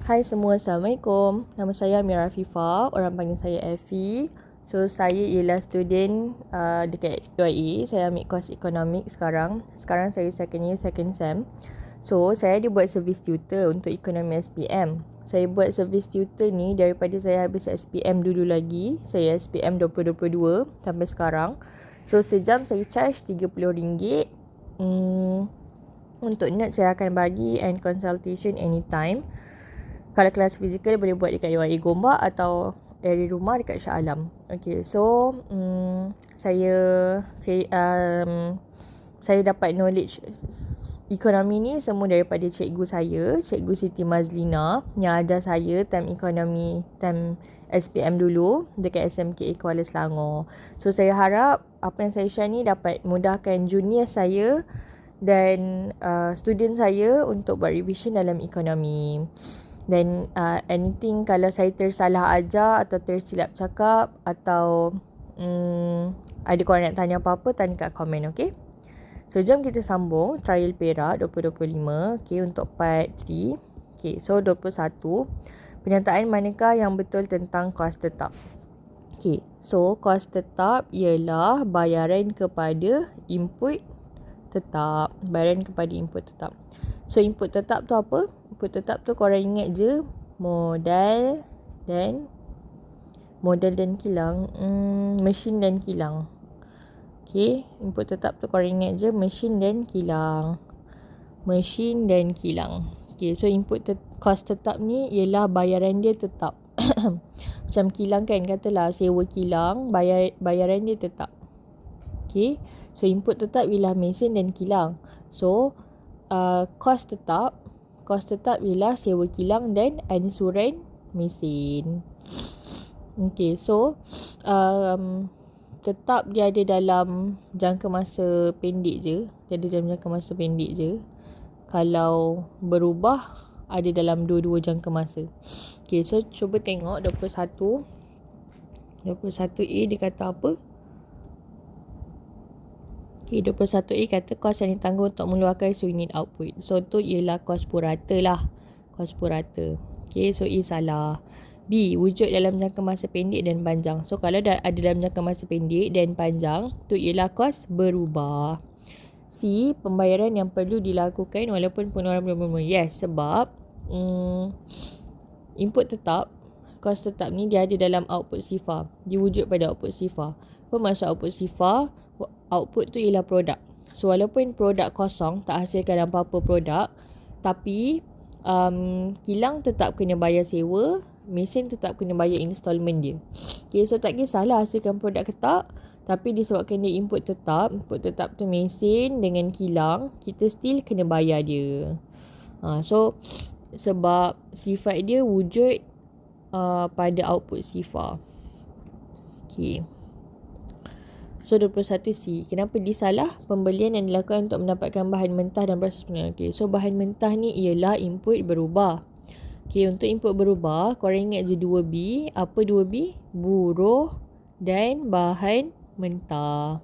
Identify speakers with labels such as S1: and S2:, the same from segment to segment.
S1: Hai semua, Assalamualaikum. Nama saya Amira Afifah, orang panggil saya Effie. So, saya ialah student dekat UIA. Saya ambil course ekonomik sekarang. Sekarang saya second year, second sem. So, saya ada buat service tutor untuk ekonomi SPM. Saya buat service tutor ni daripada saya habis SPM dulu lagi. Saya SPM 2022 sampai sekarang. So, sejam saya charge RM30. Untuk note saya akan bagi and consultation anytime. Kalau kelas fizikal boleh buat dekat UIA Gombak atau dari rumah dekat Shah Alam. Okay, so saya dapat knowledge ekonomi ni semua daripada cikgu saya, Cikgu Siti Mazlina, yang ajar saya time ekonomi, time SPM dulu dekat SMKA Kuala Selangor. So saya harap apa yang saya share ni dapat mudahkan junior saya dan student saya untuk buat revision dalam ekonomi. Dan anything kalau saya tersalah ajar atau tersilap cakap atau ada korang nak tanya apa-apa, tanya kat komen, okay? So, jom kita sambung trial Perak 2025, okay, untuk part 3. Okay, so 21. Penyataan manakah yang betul tentang kos tetap? Okay, so kos tetap ialah bayaran kepada input tetap. Bayaran kepada input tetap. So, input tetap tu apa? Input tetap tu korang ingat je modal dan kilang, mesin dan kilang. Okay, input tetap tu korang ingat je mesin dan kilang. Okay, so input kos tetap ni ialah bayaran dia tetap. Macam kilang kan, katalah sewa kilang, bayaran dia tetap. Okay, so input tetap ialah mesin dan kilang. So kos tetap ialah sewa kilang dan ansuran mesin. Okay, so tetap dia ada dalam jangka masa pendek je. Kalau berubah ada dalam dua-dua jangka masa. Okay, so cuba tengok 21A dia kata apa? Okay, 21A kata kos yang ditanggung untuk mengeluarkan unit output. So, tu ialah kos purata lah. Kos purata. Okay, so A salah. B, wujud dalam jangka masa pendek dan panjang. So, kalau ada dalam jangka masa pendek dan panjang, tu ialah kos berubah. C, pembayaran yang perlu dilakukan walaupun pengeluaran belum. Yes, sebab input tetap, kos tetap ni dia ada dalam output sifar. Dia wujud pada output sifar. Apa maksud output sifar? Output tu ialah produk. So walaupun produk kosong, tak hasilkan apa-apa produk, tapi kilang tetap kena bayar sewa, mesin tetap kena bayar installment dia. Okay, so tak kisahlah hasilkan produk ke tak, tapi disebabkan dia input tetap tu mesin dengan kilang, kita still kena bayar dia. So sebab sifat dia wujud pada output sifar. Okay. So 21C, kenapa disalah? Pembelian yang dilakukan untuk mendapatkan bahan mentah dan proses pengolahan. Okay, so bahan mentah ni ialah input berubah. Okay, untuk input berubah, korang ingat je 2B. Apa 2B? Buruh dan bahan mentah.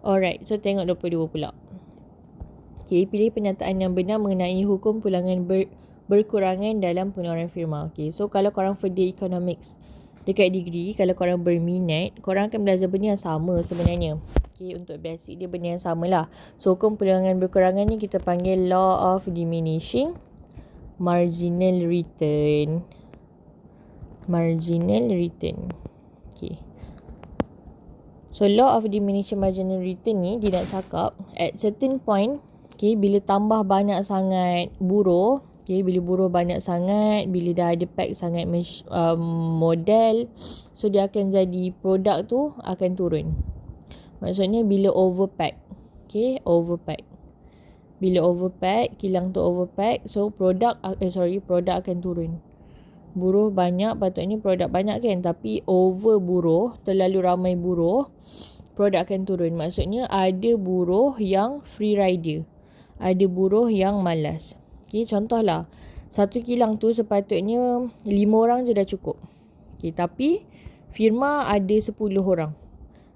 S1: Alright, so tengok 22 pula. Okay, pilih pernyataan yang benar mengenai hukum pulangan berkurangan dalam pengeluaran firma. Okay, so kalau korang further economics dekat degree, kalau korang berminat, korang akan belajar benda yang sama sebenarnya. Okay, untuk basic dia benda yang sama lah. So, hukum pulangan berkurangan ni kita panggil law of diminishing marginal return. Okay. So, law of diminishing marginal return ni dia nak cakap at certain point, okay, bila tambah banyak sangat buruh, okay, bila buruh banyak sangat, bila dah ada pack sangat modal, so dia akan jadi produk tu akan turun. Maksudnya bila overpack. Okay, overpack. Bila overpack, kilang tu overpack, so produk akan turun. Buruh banyak, patutnya produk banyak kan, tapi over buruh, terlalu ramai buruh, produk akan turun. Maksudnya ada buruh yang free rider, ada buruh yang malas. Okay, contohlah, satu kilang tu sepatutnya 5 orang je dah cukup. Okay, tapi firma ada 10 orang.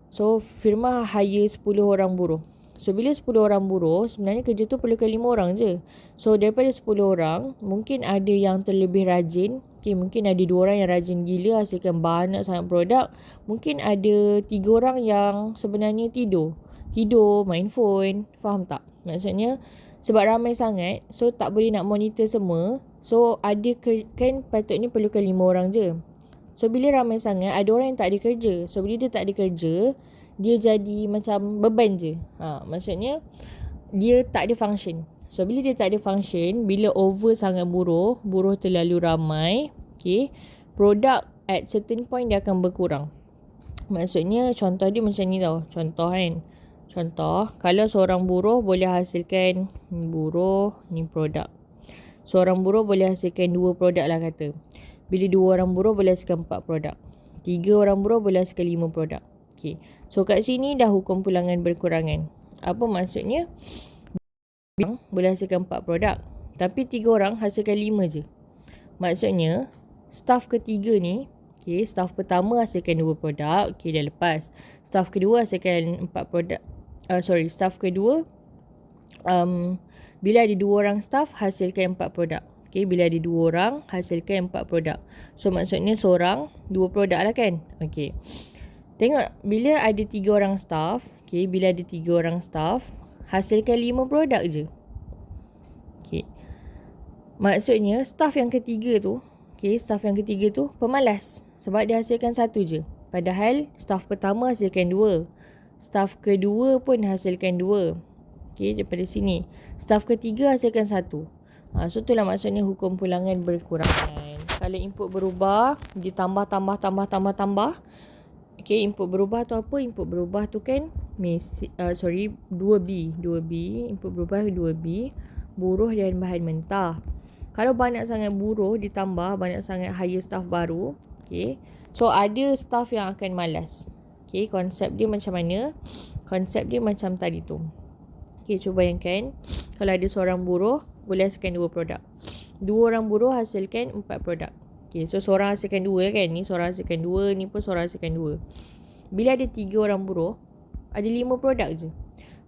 S1: So, firma hire 10 orang buruh. So bila 10 orang buruh, sebenarnya kerja tu perlukan 5 orang je. So daripada 10 orang, mungkin ada yang terlebih rajin. Okay, mungkin ada 2 orang yang rajin gila hasilkan banyak sangat produk. Mungkin ada 3 orang yang sebenarnya tidur, main phone. Faham tak? Maksudnya sebab ramai sangat, so tak boleh nak monitor semua. So ada kan patutnya perlukan 5 orang je. So bila ramai sangat, ada orang yang tak ada kerja. So bila dia tak ada kerja, dia jadi macam beban je. Maksudnya dia tak ada function. So bila dia tak ada function, bila over sangat buruh terlalu ramai, okay, produk at certain point dia akan berkurang. Maksudnya contoh dia macam ni tau. Contoh, kalau seorang buruh boleh hasilkan ni produk. Seorang buruh boleh hasilkan 2 produk lah kata. Bila 2 orang buruh boleh hasilkan 4 produk. 3 orang buruh boleh hasilkan 5 produk. Okay. So kat sini dah hukum pulangan berkurangan. Apa maksudnya? Boleh hasilkan 4 produk. Tapi 3 orang hasilkan 5 je. Maksudnya, staff ketiga ni, okay, staff pertama hasilkan 2 produk, okay, dah lepas. Staff kedua hasilkan 4 produk. Staff kedua, bila ada 2 orang staff, hasilkan 4 produk. Okay, bila ada 2 orang, hasilkan 4 produk. So, maksudnya seorang 2 produk lah kan? Okay. Tengok, bila ada 3 orang staff, okay, hasilkan 5 produk je. Okay. Maksudnya, staff yang ketiga tu pemalas. Sebab dia hasilkan 1 je. Padahal, staff pertama hasilkan 2. Staff kedua pun hasilkan 2. Okay, daripada sini. Staff ketiga hasilkan 1. So, itulah maksudnya hukum pulangan berkurangan. Kalau input berubah, dia tambah. Okay, input berubah tu apa? Input berubah tu kan 2B. Input berubah 2B. Buruh dan bahan mentah. Kalau banyak sangat buruh ditambah banyak sangat hire staff baru, okay, so ada staff yang akan malas. Okay, konsep dia macam mana? Konsep dia macam tadi tu. Okay, cuba bayangkan. Kalau ada seorang buruh, boleh hasilkan 2 produk. 2 orang buruh hasilkan 4 produk. Okay, so seorang hasilkan 2 kan? Ni seorang hasilkan 2, ni pun seorang hasilkan 2. Bila ada 3 orang buruh, ada 5 produk je.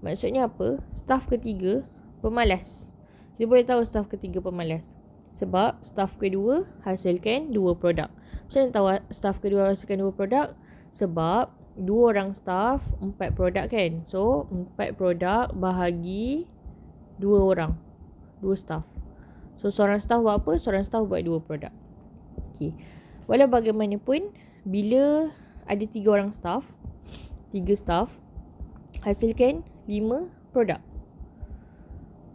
S1: Maksudnya apa? Staff ketiga pemalas. Kita boleh tahu staff ketiga pemalas. Sebab staff kedua hasilkan 2 produk. Macam mana tahu staff kedua hasilkan 2 produk? Sebab 2 orang staff, 4 produk kan? So, 4 produk bahagi 2 orang. 2 staff. So, seorang staff buat apa? Seorang staff buat 2 produk. Okay. Walau bagaimanapun, bila ada 3 orang staff, 3 staff, hasilkan 5 produk.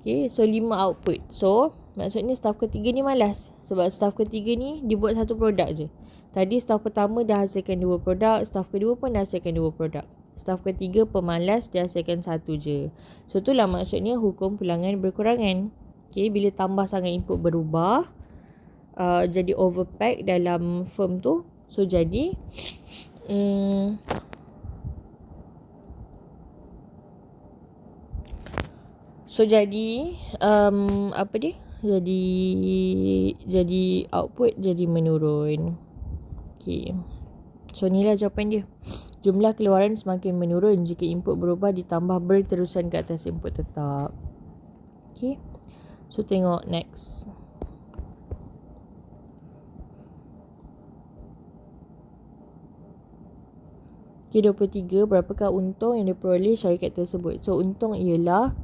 S1: Okay, so 5 output. So, maksudnya staff ketiga ni malas. Sebab staff ketiga ni, dia buat 1 produk je. Tadi staff pertama dah hasilkan 2 produk, staff kedua pun dah hasilkan 2 produk. Staff ketiga pemalas, dia hasilkan 1 je. So, itulah maksudnya hukum pulangan berkurangan. Okay, bila tambah sangat input berubah, jadi overpack dalam firm tu. So, jadi apa dia? Jadi output jadi menurun. Okay. So, inilah jawapan dia. Jumlah keluaran semakin menurun jika input berubah ditambah berterusan ke atas input tetap. Okay. So, tengok next. Okay, 23. Berapakah untung yang diperoleh syarikat tersebut? So, untung ialah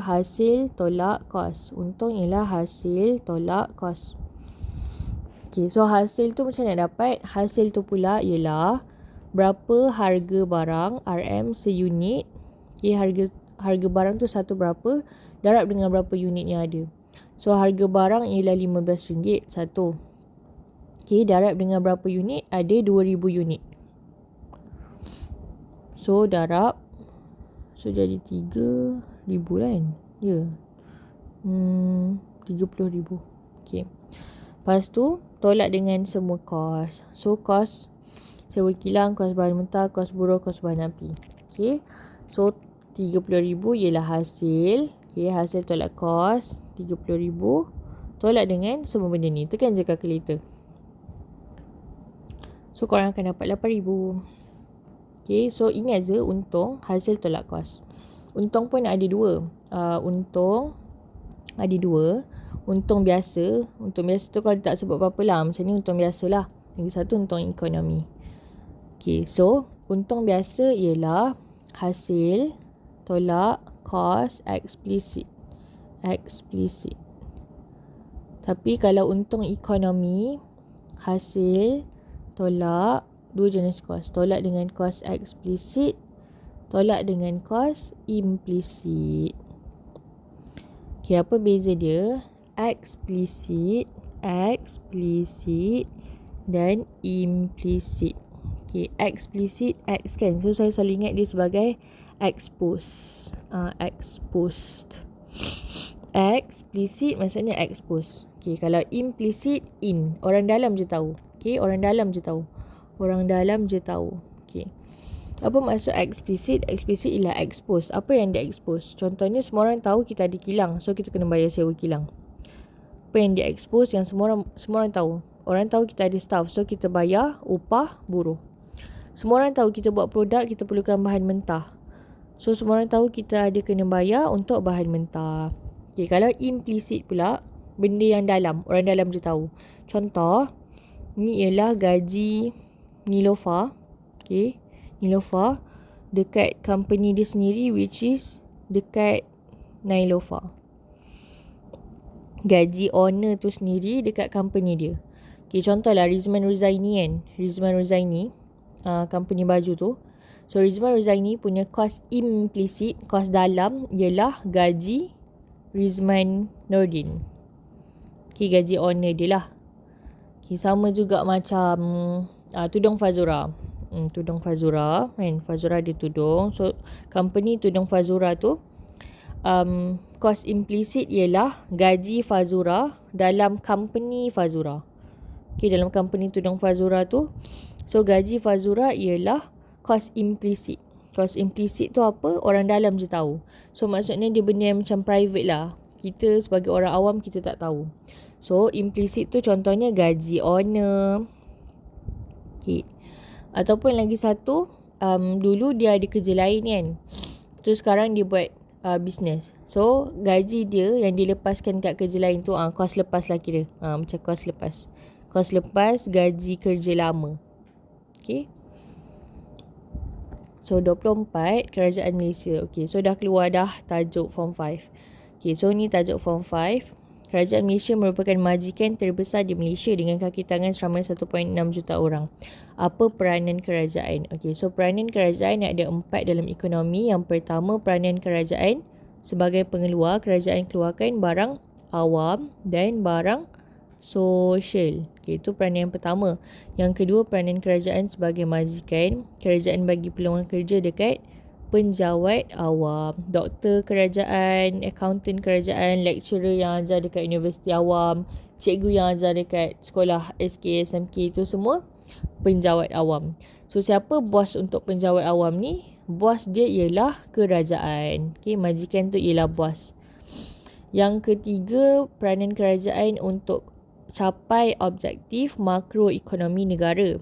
S1: hasil tolak kos. Untung ialah hasil tolak kos. Okay, so hasil tu macam nak dapat? Hasil tu pula ialah berapa harga barang RM seunit. Okay, harga barang tu satu berapa, darab dengan berapa unit yang ada. So, harga barang ialah RM15 satu. Okay, darab dengan berapa unit? Ada 2,000 unit. So, darab. So, jadi 3,000 kan? Ya. 30,000. Okay. Lepas tu, tolak dengan semua kos. So, kos sewa kilang, kos bahan mentah, kos buruh, kos bahan api. Okay. So, 30,000 ialah hasil. Okay, hasil tolak kos 30,000. Tolak dengan semua benda ni. Tekan je kalkulator. So, korang akan dapat 8,000. Okay, so ingat je untung hasil tolak kos. Untung pun ada dua. Untung ada dua. Untung biasa. Untung biasa tu kalau tak sebut apa-apa lah. Macam ni untung biasa lah. Lagi satu untung ekonomi. Okay, so untung biasa ialah hasil tolak kos eksplisit. Eksplisit. Tapi kalau untung ekonomi, hasil tolak dua jenis kos. Tolak dengan kos eksplisit, tolak dengan kos implisit. Okay, apa beza dia? Eksplisit dan implisit. Okay, eksplisit, X kan. So, saya selalu ingat dia sebagai exposed. Exposed. Eksplisit maksudnya expose. Okay, kalau implisit, in. Orang dalam je tahu. Okay, orang dalam je tahu. Okay. Apa maksud eksplisit? Eksplisit ialah expose. Apa yang dia expose? Contohnya semua orang tahu kita ada kilang. So, kita kena bayar sewa kilang. Apa yang dia expose yang semua orang tahu. Orang tahu kita ada staff. So, kita bayar upah buruh. Semua orang tahu kita buat produk, kita perlukan bahan mentah. So, semua orang tahu kita ada kena bayar untuk bahan mentah. Okay, kalau implisit pula, benda yang dalam. Orang dalam je tahu. Contoh, ni ialah gaji Nilofa. Okay, Nilofa dekat company dia sendiri, which is dekat Nilofa. Gaji owner tu sendiri dekat company dia. Okay, contohlah Rizman Ruzaini kan. Rizman Ruzaini, company baju tu. So, Rizman Ruzaini punya kos implisit, kos dalam ialah gaji Rizman Nordin. Okay, gaji owner dia lah. Okay, sama juga macam tudung Fazura. Tudung Fazura kan. Fazura ada tudung. So, company tudung Fazura tu, kos implisit ialah gaji Fazura dalam company Fazura. Okay, dalam company tudung Fazura tu. So, gaji Fazura ialah kos implisit. Kos implisit tu apa? Orang dalam je tahu. So, maksudnya dia benda yang macam private lah. Kita sebagai orang awam, kita tak tahu. So, implisit tu contohnya gaji owner. Okay. Ataupun lagi satu, dulu dia ada kerja lain kan. Terus sekarang dia buat bisnes. So, gaji dia yang dilepaskan kat kerja lain tu, kos lepas lah kira. Macam kos lepas. Kos lepas gaji kerja lama. Okay. So, 24 Kerajaan Malaysia. Okay, so dah keluar dah tajuk Form 5. Okay, so ni tajuk Form 5. Kerajaan Malaysia merupakan majikan terbesar di Malaysia dengan kaki tangan seramai 1.6 juta orang. Apa peranan kerajaan? Okay, so peranan kerajaan ada 4 dalam ekonomi. Yang pertama, peranan kerajaan sebagai pengeluar. Kerajaan keluarkan barang awam dan barang sosial. Okay, itu peranan yang pertama. Yang kedua, peranan kerajaan sebagai majikan. Kerajaan bagi peluang kerja dekat penjawat awam. Doktor kerajaan, accountant kerajaan, lecturer yang ajar dekat universiti awam, cikgu yang ajar dekat sekolah SK, SMK, itu semua penjawat awam. So, siapa bos untuk penjawat awam ni? Bos dia ialah kerajaan. Okay, majikan tu ialah bos. Yang ketiga, peranan kerajaan untuk capai objektif makroekonomi negara.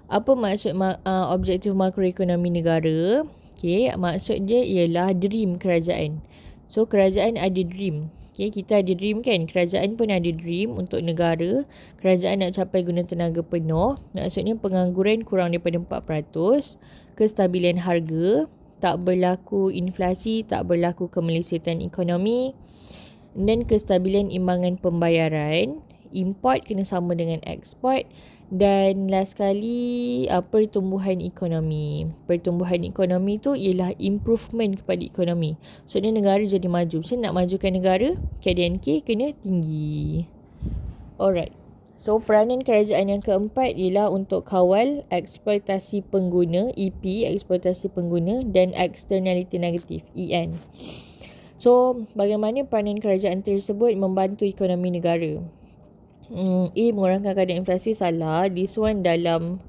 S1: Apa maksud objektif makroekonomi negara? Okay, maksud dia ialah dream kerajaan. So, kerajaan ada dream. Okay, kita ada dream kan? Kerajaan pun ada dream untuk negara. Kerajaan nak capai guna tenaga penuh. Maksudnya pengangguran kurang daripada 4%. Kestabilan harga. Tak berlaku inflasi. Tak berlaku kemelesetan ekonomi. Dan kestabilan imbangan pembayaran. Import kena sama dengan ekspor. Dan last sekali, pertumbuhan ekonomi. Pertumbuhan ekonomi tu ialah improvement kepada ekonomi. So, negara jadi maju. So, nak majukan negara, KDNK kena tinggi. Alright. So, peranan kerajaan yang keempat ialah untuk kawal eksploitasi pengguna, EP, eksploitasi pengguna, dan externality negatif, EN. So, bagaimana peranan kerajaan tersebut membantu ekonomi negara? Mengurangkan kadar inflasi salah. This one dalam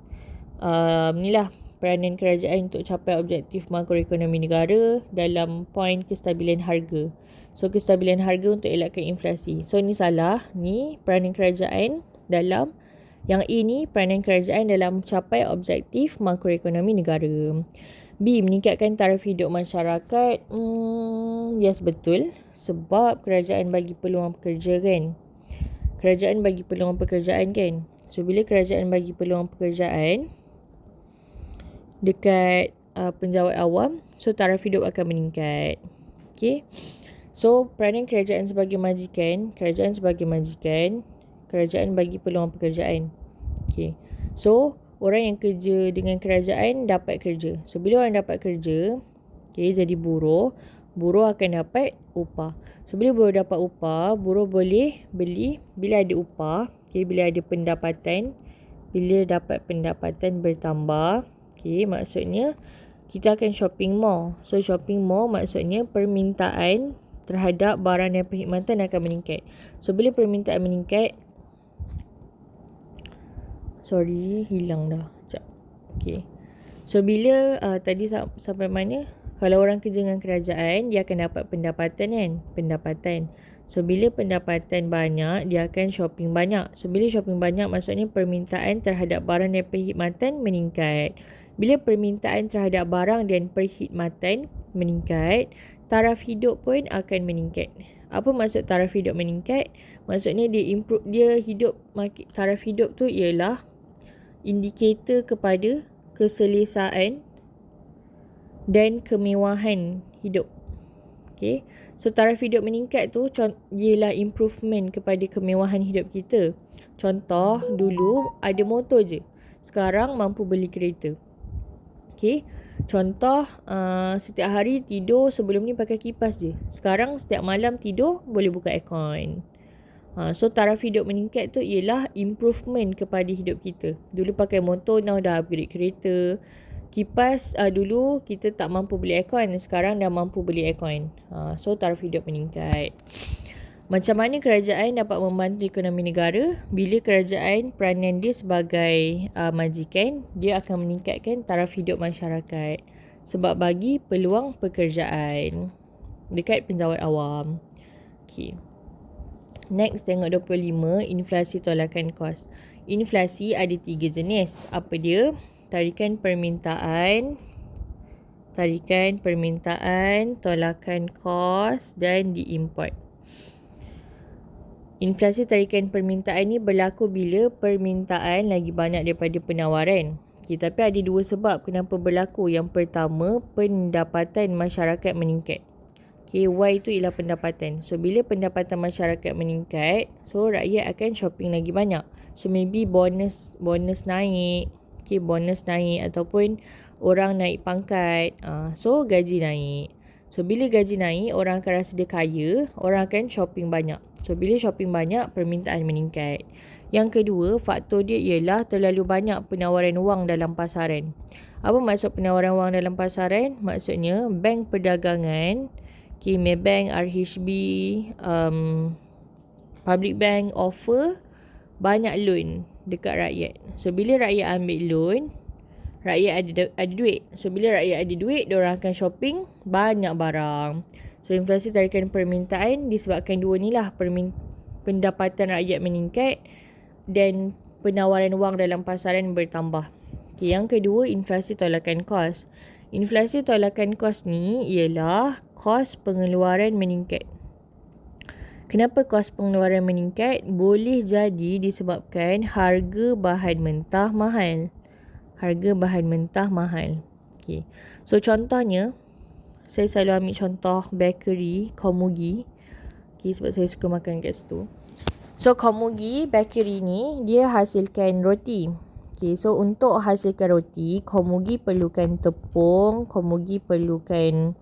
S1: peranan kerajaan untuk capai objektif makroekonomi negara dalam poin kestabilan harga. So, kestabilan harga untuk elakkan inflasi. So, ni salah. Ni peranan kerajaan dalam Yang A ni peranan kerajaan dalam mencapai objektif makroekonomi negara. B, meningkatkan taraf hidup masyarakat. Yes, betul. Sebab kerajaan bagi peluang pekerja kan. Kerajaan bagi peluang pekerjaan kan. So, bila kerajaan bagi peluang pekerjaan dekat penjawat awam, so taraf hidup akan meningkat. Okay. So, peranan kerajaan sebagai majikan, kerajaan bagi peluang pekerjaan. Okay. So, orang yang kerja dengan kerajaan dapat kerja. So, bila orang dapat kerja, okay, jadi buruh akan dapat upah. So, bila buruh dapat upah, buruh boleh beli, bila ada upah, okay, bila ada pendapatan, bila dapat pendapatan bertambah, okay, maksudnya kita akan shopping mall. So, shopping mall maksudnya permintaan terhadap barang dan perkhidmatan akan meningkat. So, bila permintaan meningkat, hilang dah. Sekejap. Okay. So, bila tadi sampai mana? Kalau orang kerja dengan kerajaan, dia akan dapat pendapatan kan? Pendapatan. So, bila pendapatan banyak, dia akan shopping banyak. So, bila shopping banyak, maksudnya permintaan terhadap barang dan perkhidmatan meningkat. Bila permintaan terhadap barang dan perkhidmatan meningkat, taraf hidup pun akan meningkat. Apa maksud taraf hidup meningkat? Maksudnya taraf hidup tu ialah indikator kepada keselesaan dan kemewahan hidup. Okay. So, taraf hidup meningkat tu ialah improvement kepada kemewahan hidup kita. Contoh, dulu ada motor je. Sekarang mampu beli kereta. Okay. Contoh, setiap hari tidur sebelum ni pakai kipas je. Sekarang setiap malam tidur boleh buka aircon. So, taraf hidup meningkat tu ialah improvement kepada hidup kita. Dulu pakai motor, now dah upgrade kereta. Kipas, dulu kita tak mampu beli aircon. Sekarang dah mampu beli aircon. So, taraf hidup meningkat. Macam mana kerajaan dapat membantu ekonomi negara? Bila kerajaan peranan dia sebagai majikan, dia akan meningkatkan taraf hidup masyarakat sebab bagi peluang pekerjaan dekat penjawat awam. Okay. Next, tengok 25, inflasi tolakan kos. Inflasi ada 3 jenis. Apa dia? Tarikan permintaan, tolakan kos dan diimport. Inflasi tarikan permintaan ni berlaku bila permintaan lagi banyak daripada penawaran. Okay, tapi ada 2 sebab kenapa berlaku. Yang pertama, pendapatan masyarakat meningkat. Okay, Y tu ialah pendapatan. So, bila pendapatan masyarakat meningkat, so rakyat akan shopping lagi banyak. So, maybe bonus naik. Okay, bonus naik ataupun orang naik pangkat. So, gaji naik. So, bila gaji naik, orang akan rasa dia kaya, orang akan shopping banyak. So, bila shopping banyak, permintaan meningkat. Yang kedua, faktor dia ialah terlalu banyak penawaran wang dalam pasaran. Apa maksud penawaran wang dalam pasaran? Maksudnya, bank perdagangan, Maybank, RHB, public bank offer banyak loan dekat rakyat. So, bila rakyat ambil loan, rakyat ada duit. So, bila rakyat ada duit, diorang akan shopping banyak barang. So, inflasi tarikan permintaan disebabkan 2 ni lah. Pendapatan rakyat meningkat dan penawaran wang dalam pasaran bertambah. Okay, yang kedua, inflasi tolakan kos. Inflasi tolakan kos ni ialah kos pengeluaran meningkat. Kenapa kos pengeluaran meningkat? Boleh jadi disebabkan harga bahan mentah mahal. Okay. So, contohnya, saya selalu ambil contoh bakery, Komugi. Okay, sebab saya suka makan kat situ. So, Komugi bakery ni, dia hasilkan roti. Okay, so untuk hasilkan roti, Komugi perlukan tepung, Komugi perlukan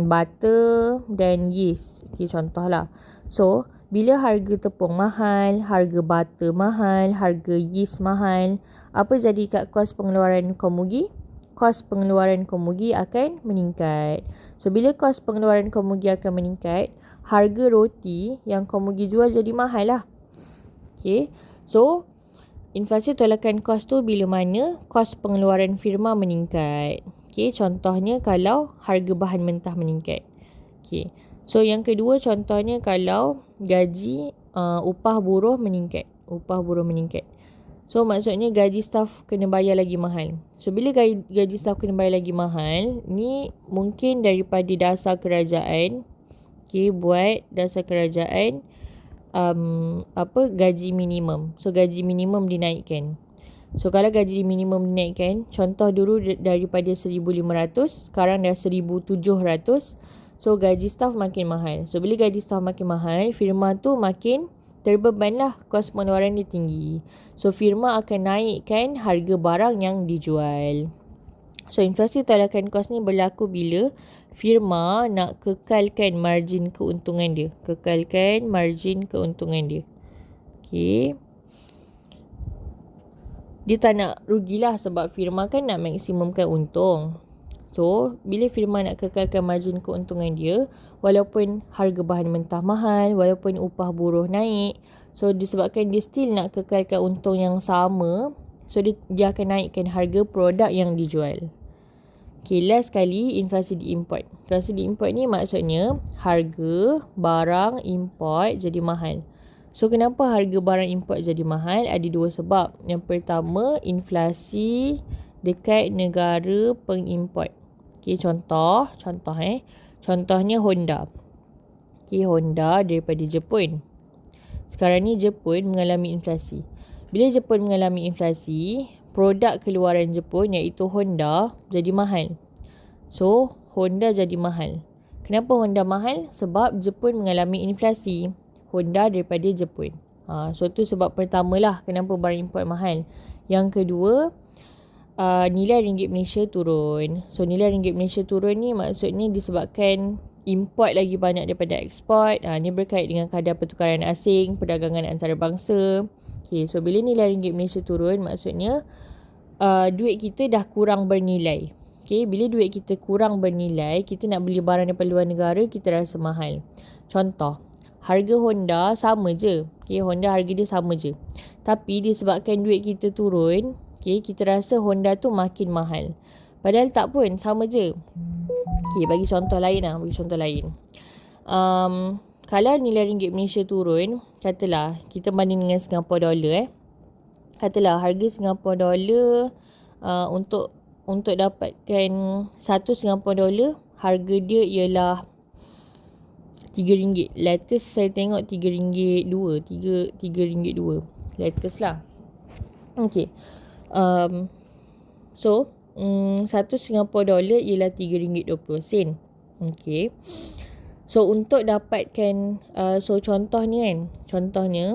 S1: butter dan yeast. Okay, contohlah. So, bila harga tepung mahal, harga butter mahal, harga yeast mahal, apa jadi kat kos pengeluaran Komugi? Kos pengeluaran Komugi akan meningkat. So, bila kos pengeluaran Komugi akan meningkat, harga roti yang Komugi jual jadi mahal lah. Okay. So, inflasi tolakan kos tu bila mana kos pengeluaran firma meningkat. Okay. Contohnya kalau harga bahan mentah meningkat. Okay. So, yang kedua contohnya kalau gaji upah buruh meningkat. upah buruh meningkat. So maksudnya gaji staff kena bayar lagi mahal. So bila gaji staff kena bayar lagi mahal, ni mungkin daripada dasar kerajaan, okay, buat dasar kerajaan gaji minimum. So gaji minimum dinaikkan. So kalau gaji minimum dinaikkan, contoh dulu daripada 1,500, sekarang dah 1,700. So gaji staff makin mahal. So bila gaji staff makin mahal, firma tu makin terbeban lah, kos pengeluaran dia tinggi. So firma akan naikkan harga barang yang dijual. So inflasi tolakan kos ni berlaku bila firma nak kekalkan margin keuntungan dia. Kekalkan margin keuntungan dia. Okay. Dia tak nak rugilah sebab firma kan nak maksimumkan untung. So, bila firma nak kekalkan margin keuntungan dia, walaupun harga bahan mentah mahal, walaupun upah buruh naik, so disebabkan dia still nak kekalkan untung yang sama, so dia akan naikkan harga produk yang dijual. Okay, last sekali, inflasi diimport. Inflasi diimport ni maksudnya harga barang import jadi mahal. So, kenapa harga barang import jadi mahal? Ada dua sebab. Yang pertama, inflasi dekat negara pengimport. Okay, contohnya Honda. Okay, Honda daripada Jepun. Sekarang ni Jepun mengalami inflasi. Bila Jepun mengalami inflasi, produk keluaran Jepun iaitu Honda jadi mahal. So, Honda jadi mahal. Kenapa Honda mahal? Sebab Jepun mengalami inflasi. Honda daripada Jepun. So, tu sebab pertama lah kenapa barang import mahal. Yang kedua, nilai ringgit Malaysia turun. So, nilai ringgit Malaysia turun ni maksudnya disebabkan import lagi banyak daripada ekspor. Ni berkait dengan kadar pertukaran asing, perdagangan antarabangsa. Okay, so bila nilai ringgit Malaysia turun, maksudnya duit kita dah kurang bernilai. Okay, bila duit kita kurang bernilai, kita nak beli barang daripada luar negara, kita rasa mahal. Contoh, harga Honda sama je. Okay, Honda harga dia sama je. Tapi disebabkan duit kita turun, okay, kita rasa Honda tu makin mahal. Padahal tak pun, sama je. Okay, bagi contoh lain. Kalau nilai ringgit Malaysia turun, katalah kita banding dengan Singapore dollar. Katalah harga Singapore dollar untuk dapatkan 1 Singapore dollar, harga dia ialah RM3. Latest saya tengok RM3.2. RM3.2. Latest lah. Okay. So, 1 Singapore dollar ialah RM3.20. Okay. So, untuk dapatkan, contohnya,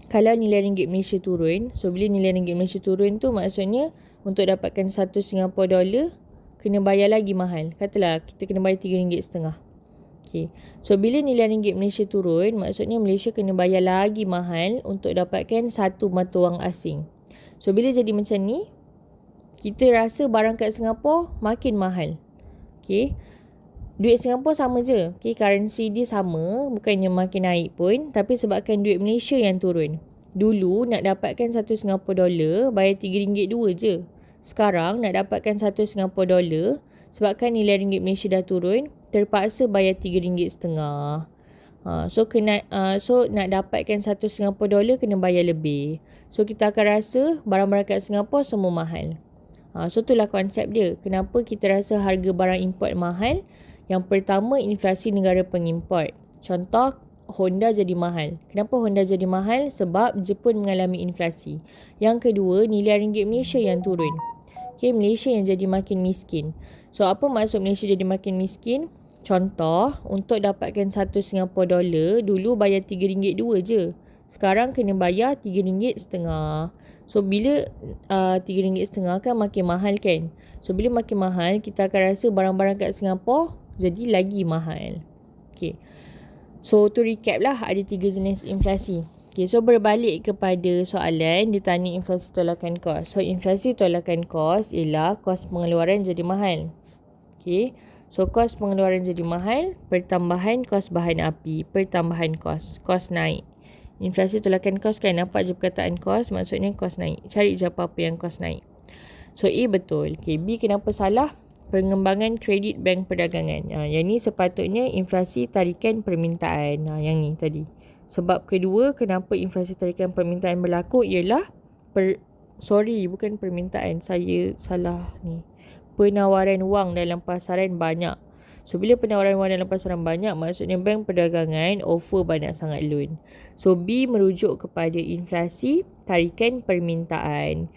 S1: kalau nilai ringgit Malaysia turun, so bila nilai ringgit Malaysia turun tu maksudnya untuk dapatkan 1 Singapore dollar, kena bayar lagi mahal. Katalah kita kena bayar RM3.50. Okay. So, bila nilai ringgit Malaysia turun, maksudnya Malaysia kena bayar lagi mahal untuk dapatkan 1 mata wang asing. So, bila jadi macam ni, kita rasa barang kat Singapura makin mahal. Okay. Duit Singapura sama je. Okay, currency dia sama. Bukannya makin naik pun. Tapi sebabkan duit Malaysia yang turun. Dulu nak dapatkan 1 Singapore dollar, bayar RM3.2 je. Sekarang nak dapatkan 1 Singapore dollar, sebabkan nilai ringgit Malaysia dah turun, terpaksa bayar RM3.50. So nak dapatkan 1 Singapore dollar kena bayar lebih. So kita akan rasa barang-barang kat Singapura semua mahal. So itulah konsep dia. Kenapa kita rasa harga barang import mahal? Yang pertama, inflasi negara pengimport. Contoh, Honda jadi mahal. Kenapa Honda jadi mahal? Sebab Jepun mengalami inflasi. Yang kedua, nilai ringgit Malaysia yang turun. Okay, Malaysia yang jadi makin miskin. So, apa maksud Malaysia jadi makin miskin? Contoh, untuk dapatkan 1 Singapore dollar, dulu bayar RM3.2 je. Sekarang kena bayar RM3.50. So, bila RM3.50 kan makin mahal kan? So, bila makin mahal, kita akan rasa barang-barang kat Singapura jadi lagi mahal. Okay. So, tu recap lah. Ada 3 jenis inflasi. Okay, so berbalik kepada soalan, ditanya inflasi tolakan kos. So, inflasi tolakan kos ialah kos pengeluaran jadi mahal. Okay. So, kos pengeluaran jadi mahal, pertambahan kos bahan api, pertambahan kos naik. Inflasi tolakan kos kan, nampak je perkataan kos, maksudnya kos naik. Cari je apa-apa yang kos naik. So, A betul. Okay, B kenapa salah? Pengembangan kredit bank perdagangan. Yang ni sepatutnya inflasi tarikan permintaan. Yang ni tadi. Sebab kedua, kenapa inflasi tarikan permintaan berlaku ialah bukan permintaan, saya salah ni. Penawaran wang dalam pasaran banyak. So, bila penawaran wang dalam pasaran banyak, maksudnya bank perdagangan offer banyak sangat loan. So, B merujuk kepada inflasi tarikan permintaan.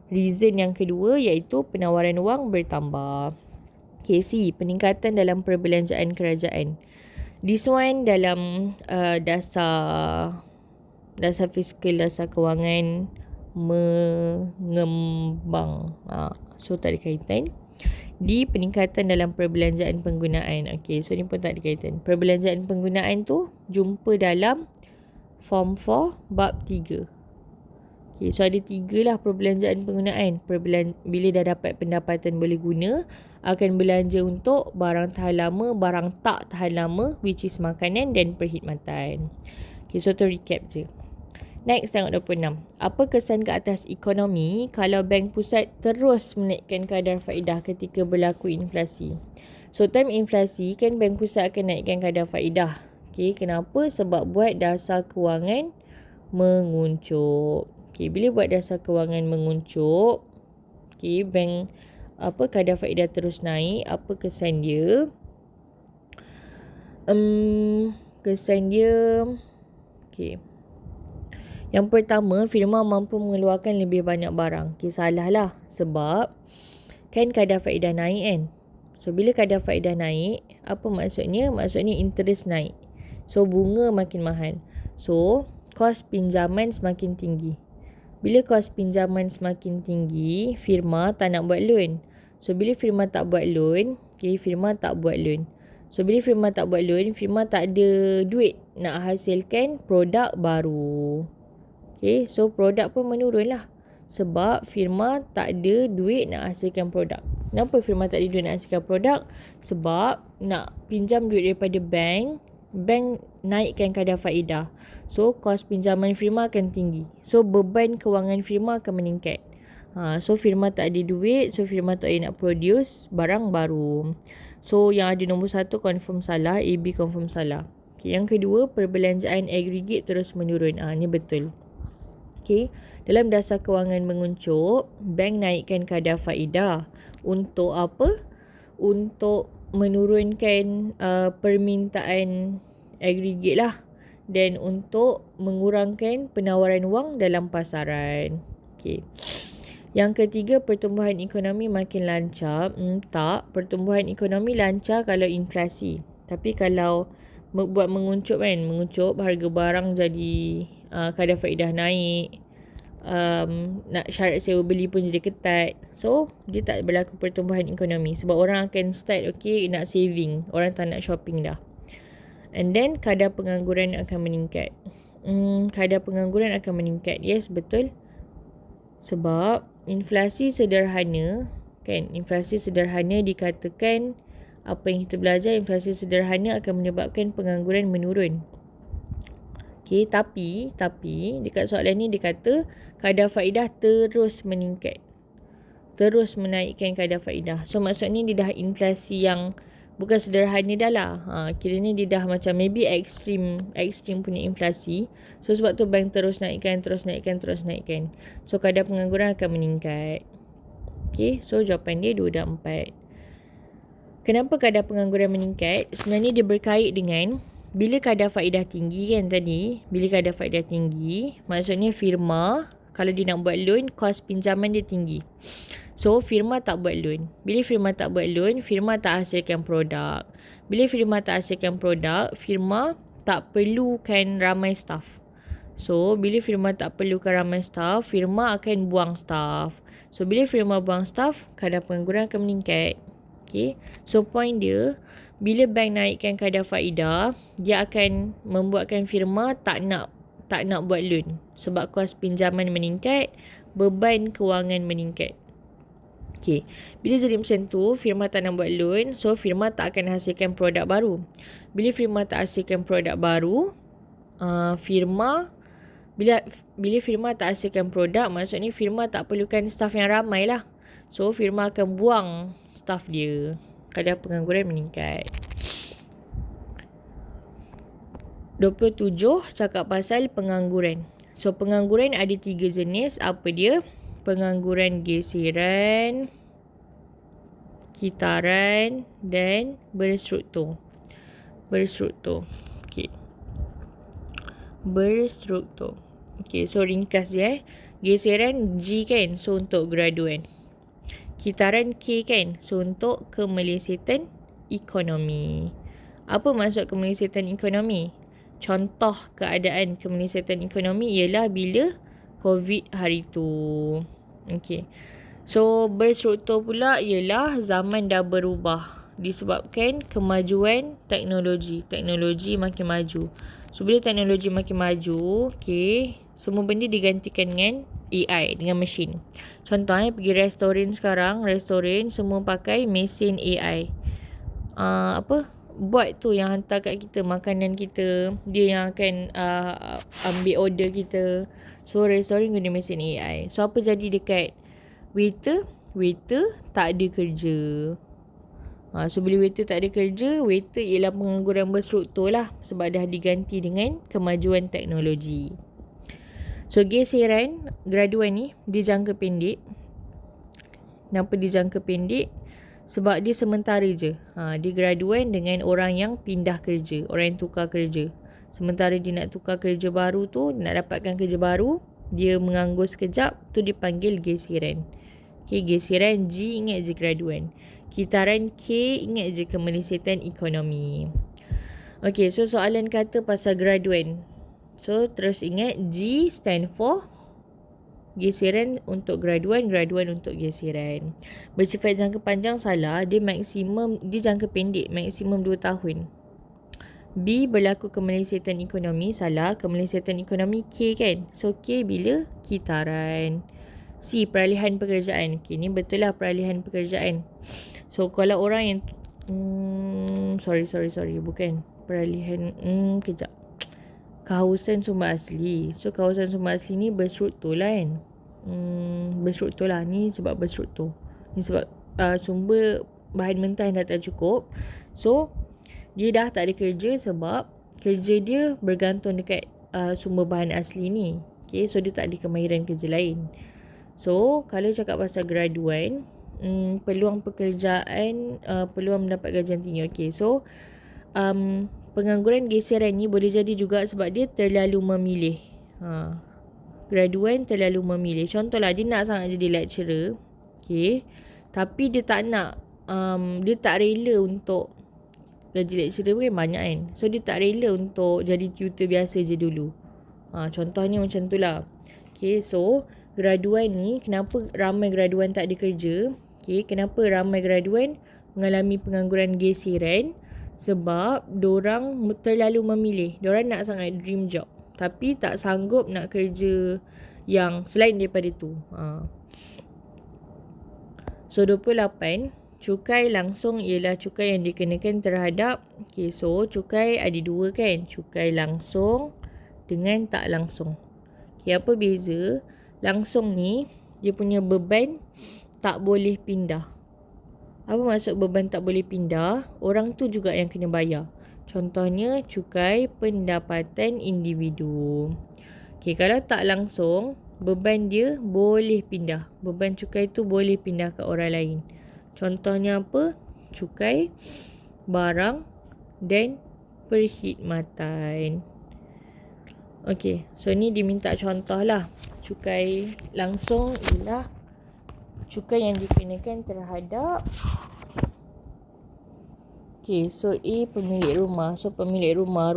S1: Reason yang kedua iaitu penawaran wang bertambah. Okay, C, peningkatan dalam perbelanjaan kerajaan. This one dalam dasar fiskal, dasar kewangan mengembang. So tak ada kaitan. D, peningkatan dalam perbelanjaan penggunaan. Okay, so ni pun tak ada kaitan. Perbelanjaan penggunaan tu jumpa dalam form 4 bab 3. Okay, so ada 3 lah perbelanjaan penggunaan. Bila dah dapat pendapatan boleh guna, akan belanja untuk barang tahan lama, barang tak tahan lama, which is makanan dan perkhidmatan. Okay, so tu recap je. Next, tengok 26. Apa kesan ke atas ekonomi kalau bank pusat terus menaikkan kadar faedah ketika berlaku inflasi? So, time inflasi kan bank pusat akan naikkan kadar faedah. Okay, kenapa? Sebab buat dasar kewangan menguncup. Okay, bila buat dasar kewangan menguncup, okay, bank kadar faedah terus naik. Apa kesan dia? Kesan dia, okay. Yang pertama, firma mampu mengeluarkan lebih banyak barang. Okay, salah lah. Sebab kan kadar faedah naik kan. So, bila kadar faedah naik, apa maksudnya? Maksudnya interest naik. So, bunga makin mahal. So, kos pinjaman semakin tinggi. Bila kos pinjaman semakin tinggi, firma tak nak buat loan. So, bila firma tak buat loan, okay, firma tak buat loan. So, bila firma tak buat loan, firma tak ada duit nak hasilkan produk baru. Okay, so produk pun menurun lah. Sebab firma tak ada duit nak hasilkan produk. Kenapa firma tak ada duit nak hasilkan produk? Sebab nak pinjam duit daripada bank, bank naikkan kadar faedah. So, kos pinjaman firma akan tinggi. So, beban kewangan firma akan meningkat. So, firma tak ada duit. So, firma tak ada nak produce barang baru. So, yang ada nombor 1 confirm salah. A, B confirm salah. Okay, yang kedua, perbelanjaan aggregate terus menurun. Ni betul. Okay, dalam dasar kewangan menguncup, bank naikkan kadar faedah. Untuk apa? Untuk menurunkan permintaan aggregate lah. Dan untuk mengurangkan penawaran wang dalam pasaran. Okay. Yang ketiga, pertumbuhan ekonomi makin lancar. Tak, pertumbuhan ekonomi lancar kalau inflasi. Tapi kalau buat menguncup kan, menguncup harga barang jadi kadar faedah naik. Nak syarat sewa beli pun jadi ketat. So, dia tak berlaku pertumbuhan ekonomi. Sebab orang akan start nak saving. Orang tak nak shopping dah. And then, kadar pengangguran akan meningkat. Kadar pengangguran akan meningkat. Yes, betul. Sebab inflasi sederhana, kan? Inflasi sederhana dikatakan, apa yang kita belajar, inflasi sederhana akan menyebabkan pengangguran menurun. Okay, tapi dekat soalan ni dia kata kadar faedah terus meningkat. Terus menaikkan kadar faedah. So, maksudnya dia dah inflasi yang bukan sederhana dah lah. Kiranya dia dah macam maybe ekstrim punya inflasi. So, sebab tu bank terus naikkan. So, kadar pengangguran akan meningkat. Okay, so jawapan dia 2 dan 4. Kenapa kadar pengangguran meningkat? Sebenarnya dia berkait dengan bila kadar faedah tinggi kan tadi. Bila kadar faedah tinggi, maksudnya firma kalau dia nak buat loan, kos pinjaman dia tinggi. So, firma tak buat loan. Bila firma tak buat loan, firma tak hasilkan produk. Bila firma tak hasilkan produk, firma tak perlukan ramai staff. So, bila firma tak perlukan ramai staff, firma akan buang staff. So, bila firma buang staff, kadar pengangguran akan meningkat. Okay. So, point dia, bila bank naikkan kadar faedah, dia akan membuatkan firma tak nak buat loan. Sebab kos pinjaman meningkat, beban kewangan meningkat. Okay. Bila jadi macam tu, firma tak nak buat loan, so firma tak akan hasilkan produk baru. Bila firma tak hasilkan produk baru, bila firma tak hasilkan produk, maksudnya firma tak perlukan staff yang ramai lah. So, firma akan buang staff dia. Kadar pengangguran meningkat. 27 cakap pasal pengangguran. So pengangguran ada 3 jenis. Apa dia? Pengangguran geseran, kitaran dan berstruktur. Okey. Berstruktur. Okey, so ringkas dia. Geseran G kan, so untuk graduan. Kitaran K kan, so untuk kemelesetan ekonomi. Apa maksud kemelesetan ekonomi? Contoh keadaan kemelesetan ekonomi ialah bila COVID hari tu. Okey. So berstruktur pula ialah zaman dah berubah disebabkan kemajuan teknologi. Teknologi makin maju. So bila teknologi makin maju, okey, semua benda digantikan dengan AI, dengan mesin. Contohnya pergi restoran sekarang, restoran semua pakai mesin AI. Buat tu yang hantar kat kita makanan kita, dia yang akan ambil order kita. So restoran guna mesin AI. So apa jadi dekat waiter tak ada kerja. So bila waiter tak ada kerja, waiter ialah pengangguran berstruktur lah, sebab dah diganti dengan kemajuan teknologi. So geseran graduan ni dia jangka pendek. Kenapa dia jangka pendek? Sebab dia sementara je. Dia graduan dengan orang yang pindah kerja, orang yang tukar kerja. Sementara dia nak tukar kerja baru tu, nak dapatkan kerja baru, dia menganggur sekejap, tu dipanggil geseran. Okay, geseran G ingat je graduan. Kitaran K ingat je kemelesetan ekonomi. Okay, so soalan kata pasal graduan. So terus ingat G stand for geseran untuk graduan, graduan untuk geseran. Bersifat jangka panjang salah, dia jangka pendek, maksimum 2 tahun. B berlaku kemelesetan ekonomi, salah, kemelesetan ekonomi K kan. So K bila? Kitaran. C peralihan pekerjaan. Okay, ni betul lah peralihan pekerjaan. So kalau orang yang sorry bukan peralihan kejap. Kawasan sumber asli. So kawasan sumber asli ni berstruktur lah kan. Berstruktur lah. Ni sebab berstruktur. Ni sebab sumber bahan mentah yang dah tak cukup. So dia dah tak ada kerja sebab kerja dia bergantung dekat sumber bahan asli ni. Okay, so dia tak ada kemahiran kerja lain. So kalau cakap pasal graduan, peluang pekerjaan, peluang mendapat gajian tinggi. Okay, so pengangguran geseran ni boleh jadi juga sebab dia terlalu memilih. Graduan terlalu memilih. Contohlah dia nak sangat jadi lecturer. Okay. Tapi dia tak nak, dia tak rela untuk gaji lecturer kan banyak kan. So dia tak rela untuk jadi tutor biasa je dulu. Contohnya macam tu lah. Okay, so graduan ni, kenapa ramai graduan tak ada kerja? Okay, kenapa ramai graduan mengalami pengangguran geseran? Sebab dorang terlalu memilih. Dorang nak sangat dream job, tapi tak sanggup nak kerja yang selain daripada tu. So 28, cukai langsung ialah cukai yang dikenakan terhadap. Okay, so cukai ada 2 kan. Cukai langsung dengan tak langsung. Okay, apa beza? Langsung ni, dia punya beban tak boleh pindah. Apa maksud beban tak boleh pindah? Orang tu juga yang kena bayar. Contohnya, cukai pendapatan individu. Okay, kalau tak langsung, beban dia boleh pindah. Beban cukai tu boleh pindah ke orang lain. Contohnya apa? Cukai barang dan perkhidmatan. Okay, so ni diminta contoh lah. Cukai langsung ialah cukai yang dikenakan terhadap. Okay, so A pemilik rumah. So pemilik rumah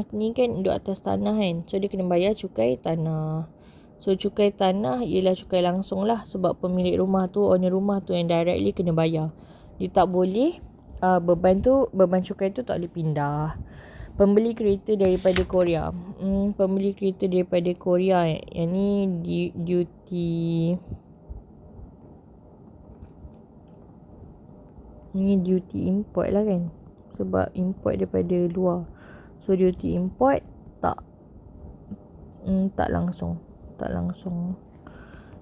S1: ni kan duduk atas tanah kan. So dia kena bayar cukai tanah. So cukai tanah ialah cukai langsung lah. Sebab pemilik rumah tu, owner rumah tu yang directly kena bayar. Dia tak boleh, beban cukai tu tak boleh pindah. Pembeli kereta daripada Korea. Pembeli kereta daripada Korea. Yang ni duty. Ni duty import lah kan. Sebab import daripada luar. So duty import tak langsung.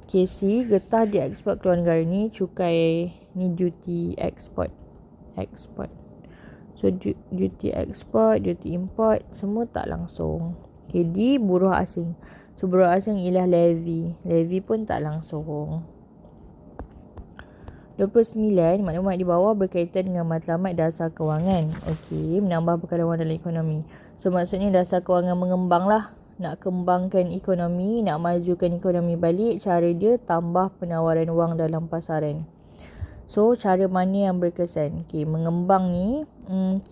S1: KC getah dieksport ke luar negara ni cukai. Ni duty export. So duty export, duty import semua tak langsung. Okay, di buruh asing. So buruh asing ialah levy. Levy pun tak langsung. 29, maklumat di bawah berkaitan dengan matlamat dasar kewangan. Okey, menambah bekalan wang dalam ekonomi. So maksudnya dasar kewangan mengembang lah. Nak kembangkan ekonomi, nak majukan ekonomi balik, cara dia tambah penawaran wang dalam pasaran. So cara mana yang berkesan? Okey, mengembang ni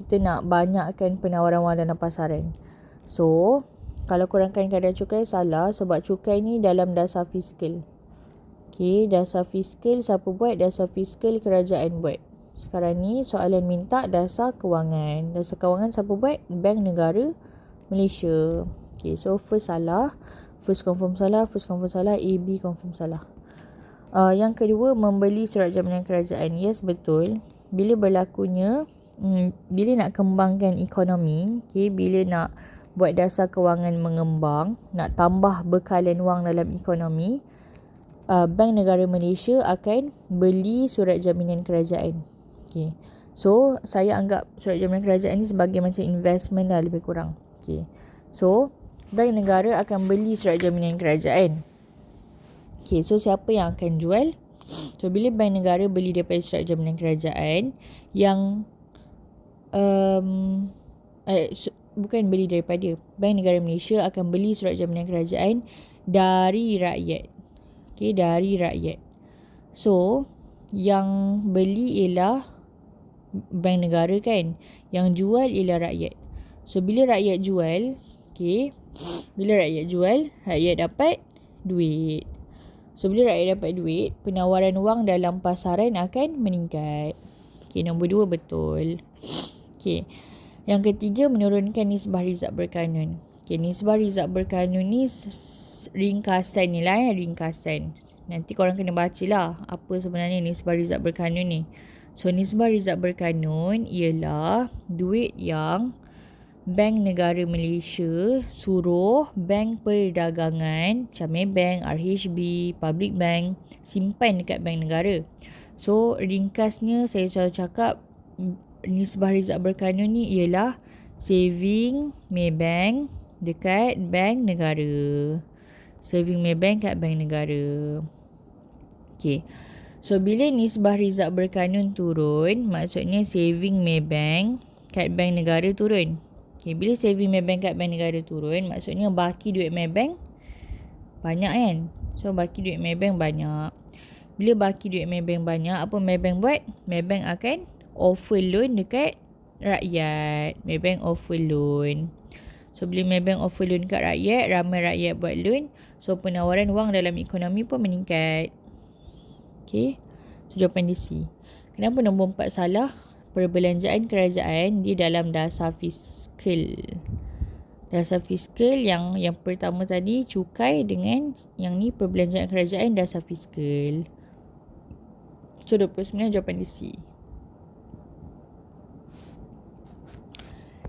S1: kita nak banyakkan penawaran wang dalam pasaran. So kalau kurangkan kadar cukai salah, sebab cukai ni dalam dasar fiskal. Okey, dasar fiskal siapa buat? Dasar fiskal kerajaan buat. Sekarang ni soalan minta dasar kewangan. Dasar kewangan siapa buat? Bank Negara Malaysia. Okey, so first salah. First confirm salah, A, B confirm salah. Yang kedua, membeli surat jaminan kerajaan. Yes, betul. Bila berlakunya, bila nak kembangkan ekonomi, okay, bila nak buat dasar kewangan mengembang, nak tambah bekalan wang dalam ekonomi, Bank Negara Malaysia akan beli surat jaminan kerajaan. Okay. So, saya anggap surat jaminan kerajaan ni sebagai macam investment lah lebih kurang. Okay. So, Bank Negara akan beli surat jaminan kerajaan. Okay, so siapa yang akan jual? So, bila Bank Negara beli daripada surat jaminan kerajaan, yang bukan beli daripada, Bank Negara Malaysia akan beli surat jaminan kerajaan dari rakyat. Okay, dari rakyat. So, yang beli ialah Bank Negara kan. Yang jual ialah rakyat. So, bila rakyat jual, okay, bila rakyat jual, rakyat dapat duit. So, bila rakyat dapat duit, penawaran wang dalam pasaran akan meningkat. Okay, nombor 2 betul. Okay, yang ketiga, menurunkan nisbah rizab berkanun. Okay, nisbah rizab berkanun ni ringkasan ni lah, ringkasan. Nanti korang kena baca lah apa sebenarnya nisbah rizab berkanun ni. So, nisbah rizab berkanun ialah duit yang Bank Negara Malaysia suruh bank perdagangan macam Maybank, RHB, Public Bank simpan dekat Bank Negara. So, ringkasnya saya selalu cakap nisbah rizab berkanun ni ialah saving Maybank dekat Bank Negara. Saving Maybank kat Bank Negara. Okay. So, bila nisbah rizab berkanun turun, maksudnya saving Maybank kat Bank Negara turun. Okay. Bila saving Maybank kat Bank Negara turun, maksudnya baki duit Maybank banyak kan? So, baki duit Maybank banyak. Bila baki duit Maybank banyak, apa Maybank buat? Maybank akan offer loan dekat rakyat. Maybank offer loan. So, bila Maybank offer loan kat rakyat, ramai rakyat buat loan. So, penawaran wang dalam ekonomi pun meningkat. Okay. So, jawapan dia C. Kenapa nombor 4 salah? Perbelanjaan kerajaan di dalam dasar fiskal. Dasar fiskal yang pertama tadi cukai dengan yang ni perbelanjaan kerajaan dasar fiskal. So, 29 jawapan dia C.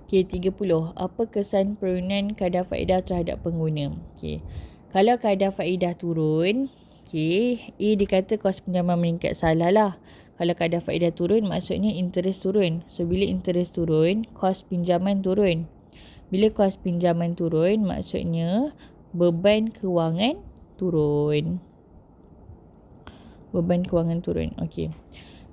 S1: Okay, 30. Apa kesan penurunan kadar faedah terhadap pengguna? Okay. Kalau kadar faedah turun, okay, A dikata kos pinjaman meningkat, salah lah. Kalau kadar faedah turun, maksudnya interest turun. So, bila interest turun, kos pinjaman turun. Bila kos pinjaman turun, maksudnya beban kewangan turun. Beban kewangan turun. Okay.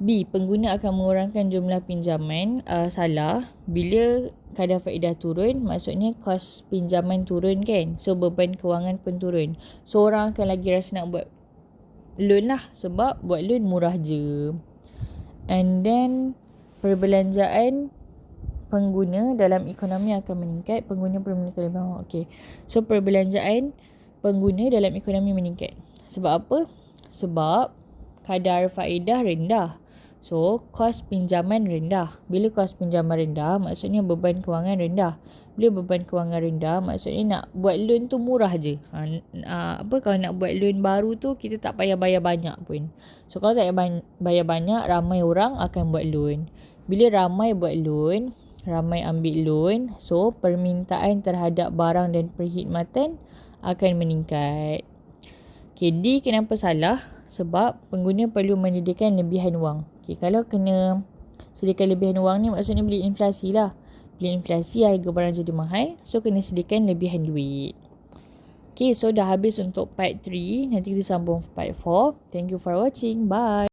S1: B, pengguna akan mengurangkan jumlah pinjaman. Salah. Bila kadar faedah turun, maksudnya kos pinjaman turun kan. So, beban kewangan pun turun. So, orang akan lagi rasa nak buat loan lah. Sebab buat loan murah je. And then, perbelanjaan pengguna dalam ekonomi akan meningkat. Pengguna perlu meningkat lebih banyak. Okay. So, perbelanjaan pengguna dalam ekonomi meningkat. Sebab apa? Sebab kadar faedah rendah. So, kos pinjaman rendah. Bila kos pinjaman rendah, maksudnya beban kewangan rendah. Bila beban kewangan rendah, maksudnya nak buat loan tu murah je. Kalau nak buat loan baru tu, kita tak payah bayar banyak pun. So, kalau tak bayar banyak, ramai orang akan buat loan. Bila ramai buat loan, ramai ambil loan, so permintaan terhadap barang dan perkhidmatan akan meningkat. Okay, D kenapa salah? Sebab pengguna perlu menyediakan lebihan wang. Okay, kalau kena Sediakan lebihan wang ni maksudnya beli inflasi lah. Beli inflasi, harga barang jadi mahal. So, kena sediakan lebihan duit. Okay, so dah habis untuk part 3. Nanti kita sambung part 4. Thank you for watching. Bye.